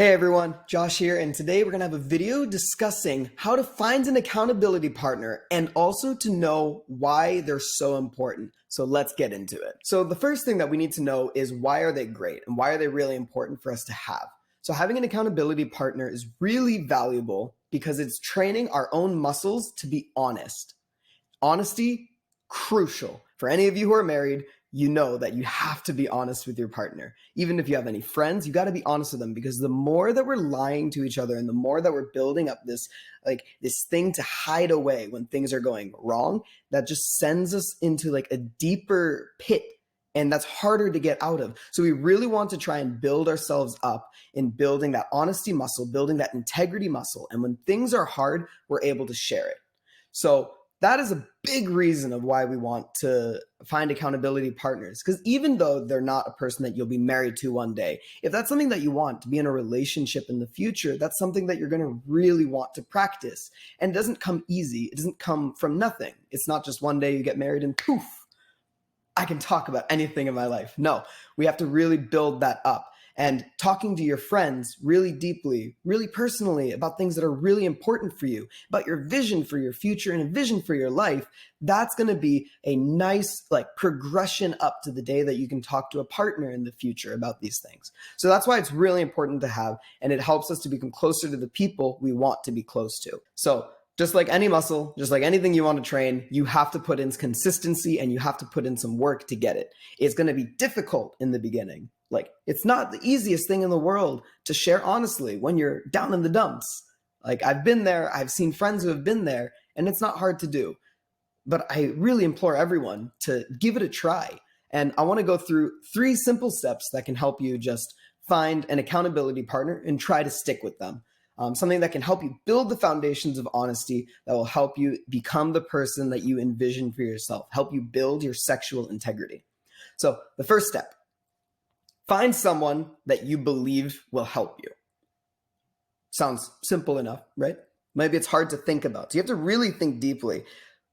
Hey everyone, Josh here, and today we're going to have a video discussing how to find an accountability partner and also to know why they're so important. So let's get into it. So the first thing that we need to know is why are they great and why are they really important for us to have? So having an accountability partner is really valuable because it's training our own muscles to be honest. Honesty, crucial. For any of you who are married, you know that you have to be honest with your partner. Even if you have any friends, you got to be honest with them, because the more that we're lying to each other and the more that we're building up this thing to hide away when things are going wrong, that just sends us into a deeper pit, and that's harder to get out of. So we really want to try and build ourselves up in building that honesty muscle, building that integrity muscle. And when things are hard, we're able to share it. So that is a big reason of why we want to find accountability partners, because even though they're not a person that you'll be married to one day, if that's something that you want to be in a relationship in the future, that's something that you're going to really want to practice. And it doesn't come easy. It doesn't come from nothing. It's not just one day you get married and poof, I can talk about anything in my life. No, we have to really build that up. And talking to your friends really deeply, really personally about things that are really important for you, about your vision for your future and a vision for your life, that's going to be a nice progression up to the day that you can talk to a partner in the future about these things. So that's why it's really important to have, and it helps us to become closer to the people we want to be close to. So just like any muscle, just like anything you want to train, you have to put in consistency and you have to put in some work to get it. It's going to be difficult in the beginning. It's not the easiest thing in the world to share honestly when you're down in the dumps. I've been there, I've seen friends who have been there, and it's not hard to do. But I really implore everyone to give it a try. And I want to go through 3 simple steps that can help you just find an accountability partner and try to stick with them. Something that can help you build the foundations of honesty, that will help you become the person that you envision for yourself, help you build your sexual integrity. So the first step, find someone that you believe will help you. Sounds simple enough, right? Maybe it's hard to think about. So you have to really think deeply.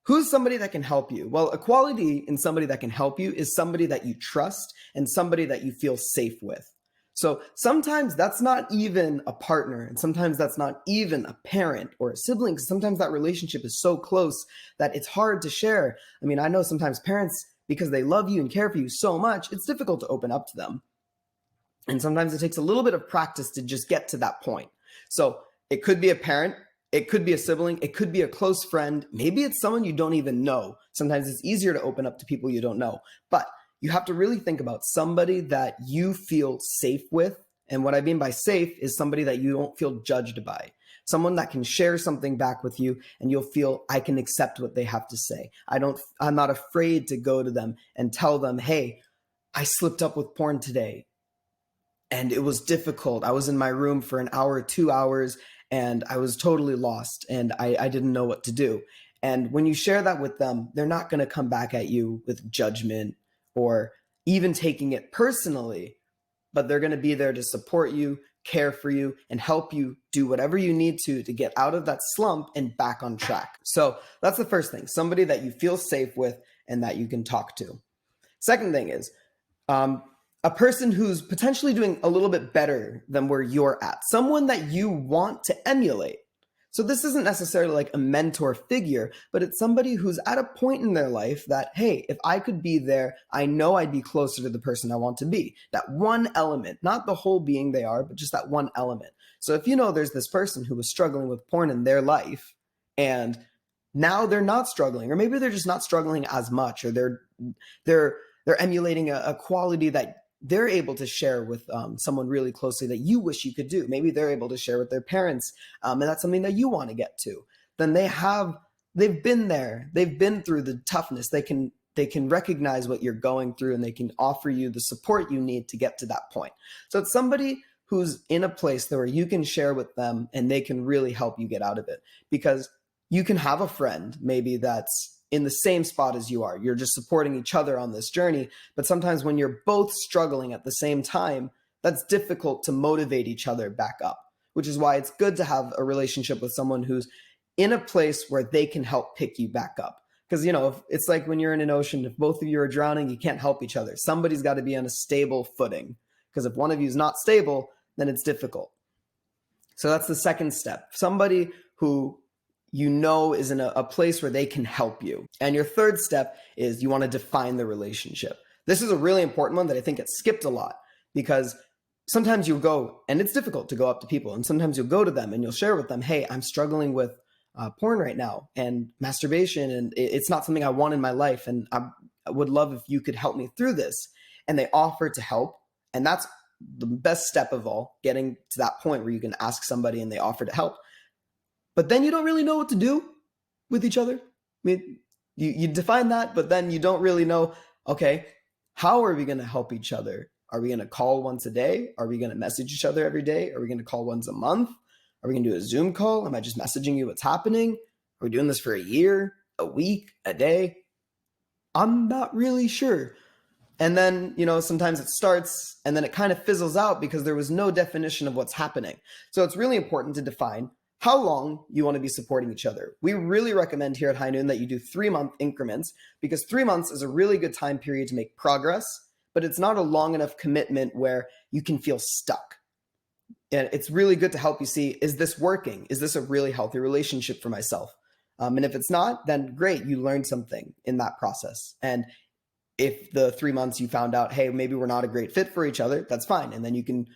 Who's somebody that can help you? Well, a quality in somebody that can help you is somebody that you trust and somebody that you feel safe with. So sometimes that's not even a partner, and sometimes that's not even a parent or a sibling, because sometimes that relationship is so close that it's hard to share. I mean, I know sometimes parents, because they love you and care for you so much, it's difficult to open up to them. And sometimes it takes a little bit of practice to just get to that point. So it could be a parent, it could be a sibling, it could be a close friend. Maybe it's someone you don't even know. Sometimes it's easier to open up to people you don't know. But you have to really think about somebody that you feel safe with. And what I mean by safe is somebody that you don't feel judged by. Someone that can share something back with you and you'll feel, I can accept what they have to say. I'm not afraid to go to them and tell them, hey, I slipped up with porn today. And it was difficult. I was in my room for an hour, 2 hours, and I was totally lost and I didn't know what to do. And when you share that with them, they're not going to come back at you with judgment or even taking it personally, but they're going to be there to support you, care for you, and help you do whatever you need to get out of that slump and back on track. So that's the first thing, somebody that you feel safe with and that you can talk to. Second thing is, a person who's potentially doing a little bit better than where you're at, someone that you want to emulate. So this isn't necessarily like a mentor figure, but it's somebody who's at a point in their life that, hey, if I could be there, I know I'd be closer to the person I want to be. That one element, not the whole being they are, but just that one element. So if you know there's this person who was struggling with porn in their life and now they're not struggling, or maybe they're just not struggling as much, or they're emulating a quality that they're able to share with someone really closely that you wish you could do. Maybe they're able to share with their parents, and that's something that you want to get to. Then they've been there. They've been through the toughness. They can recognize what you're going through, and they can offer you the support you need to get to that point. So it's somebody who's in a place where you can share with them and they can really help you get out of it. Because you can have a friend maybe that's in the same spot as you are. You're just supporting each other on this journey. But sometimes when you're both struggling at the same time, that's difficult to motivate each other back up, which is why it's good to have a relationship with someone who's in a place where they can help pick you back up. Because, it's like when you're in an ocean, if both of you are drowning, you can't help each other. Somebody's got to be on a stable footing. Because if one of you is not stable, then it's difficult. So that's the second step. Somebody who you know is in a place where they can help you. And your third step is you want to define the relationship. This is a really important one that I think gets skipped a lot, because sometimes you'll go, and it's difficult to go up to people, and sometimes you'll go to them and you'll share with them, hey, I'm struggling with porn right now and masturbation, and it's not something I want in my life, and I would love if you could help me through this. And they offer to help, and that's the best step of all, getting to that point where you can ask somebody and they offer to help. But then you don't really know what to do with each other. I mean, you define that, but then you don't really know, okay, how are we going to help each other? Are we going to call once a day? Are we going to message each other every day? Are we going to call once a month? Are we going to do a Zoom call? Am I just messaging you what's happening? Are we doing this for a year, a week, a day? I'm not really sure. And then, sometimes it starts and then it kind of fizzles out because there was no definition of what's happening. So it's really important to define how long you want to be supporting each other. We really recommend here at High Noon that you do 3-month increments, because 3 months is a really good time period to make progress, but it's not a long enough commitment where you can feel stuck. And it's really good to help you see, is this working? Is this a really healthy relationship for myself? And if it's not, then great, you learned something in that process. And if the 3 months you found out, hey, maybe we're not a great fit for each other, that's fine. And then you can,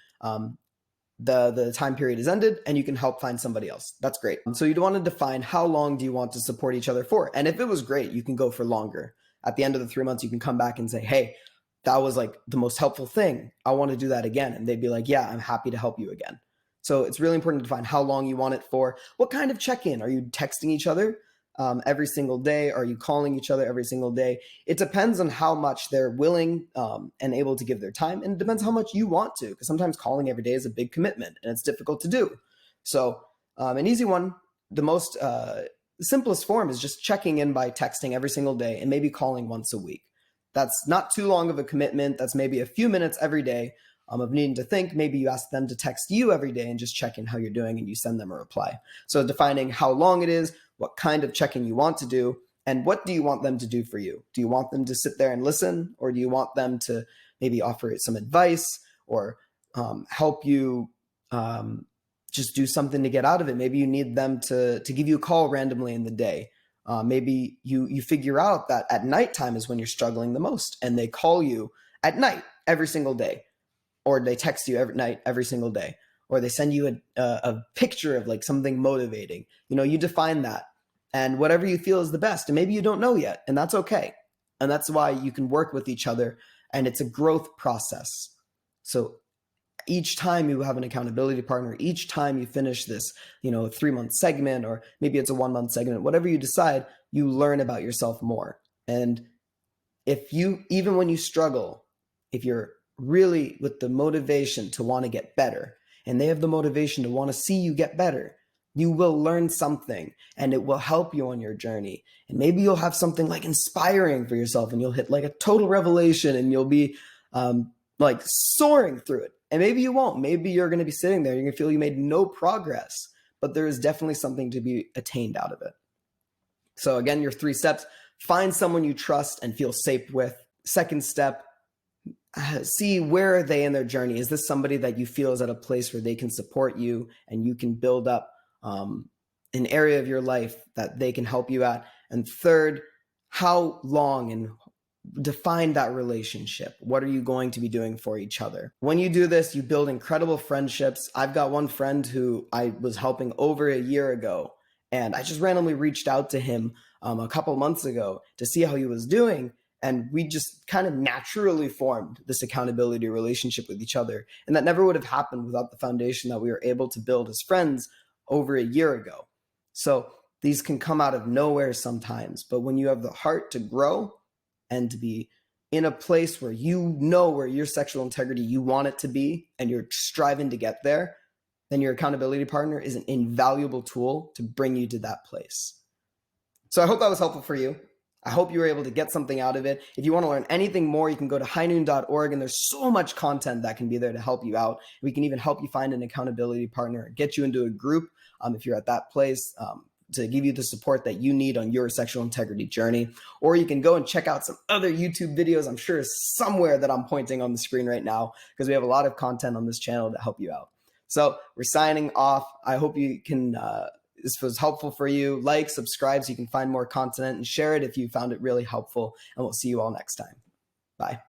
the time period is ended and you can help find somebody else. That's great. So you'd want to define how long do you want to support each other for? And if it was great, you can go for longer. At the end of the 3 months, you can come back and say, hey, that was like the most helpful thing. I want to do that again. And they'd be like, yeah, I'm happy to help you again. So it's really important to define how long you want it for. What kind of check-in? Are you texting each other every single day? Are you calling each other every single day? It depends on how much they're willing and able to give their time. And it depends how much you want to, because sometimes calling every day is a big commitment and it's difficult to do. So an easy one, the most simplest form is just checking in by texting every single day and maybe calling once a week. That's not too long of a commitment. That's maybe a few minutes every day of needing to think. Maybe you ask them to text you every day and just check in how you're doing and you send them a reply. So defining how long it is, what kind of check-in you want to do, and what do you want them to do for you? Do you want them to sit there and listen, or do you want them to maybe offer some advice or help you just do something to get out of it? Maybe you need them to give you a call randomly in the day. Maybe you figure out that at nighttime is when you're struggling the most, and they call you at night every single day, or they text you every night every single day, or they send you a picture of like something motivating. You define that, and whatever you feel is the best. And maybe you don't know yet, and that's okay. And that's why you can work with each other, and it's a growth process. So each time you have an accountability partner, each time you finish this, 3-month segment, or maybe it's a 1-month segment, whatever you decide, you learn about yourself more. And even when you struggle, if you're really with the motivation to want to get better, and they have the motivation to want to see you get better, you will learn something and it will help you on your journey. And maybe you'll have something like inspiring for yourself, and you'll hit like a total revelation, and you'll be like soaring through it. And maybe you won't. Maybe you're going to be sitting there, you're going to feel you made no progress, but there is definitely something to be attained out of it. So again, your 3 steps: find someone you trust and feel safe with. Second step, see where are they in their journey. Is this somebody that you feel is at a place where they can support you and you can build up an area of your life that they can help you at? And third, how long, and define that relationship. What are you going to be doing for each other? When you do this, you build incredible friendships. I've got one friend who I was helping over a year ago, and I just randomly reached out to him a couple months ago to see how he was doing. And we just kind of naturally formed this accountability relationship with each other. And that never would have happened without the foundation that we were able to build as friends over a year ago. So these can come out of nowhere sometimes, but when you have the heart to grow and to be in a place where where your sexual integrity, you want it to be, and you're striving to get there, then your accountability partner is an invaluable tool to bring you to that place. So I hope that was helpful for you. I hope you were able to get something out of it. If you want to learn anything more, you can go to highnoon.org, and there's so much content that can be there to help you out. We can even help you find an accountability partner, get you into a group if you're at that place, to give you the support that you need on your sexual integrity journey. Or you can go and check out some other YouTube videos. I'm sure somewhere that I'm pointing on the screen right now, because we have a lot of content on this channel to help you out. So we're signing off. I hope you can, this was helpful for you. Like, subscribe so you can find more content, and share it if you found it really helpful. And we'll see you all next time. Bye.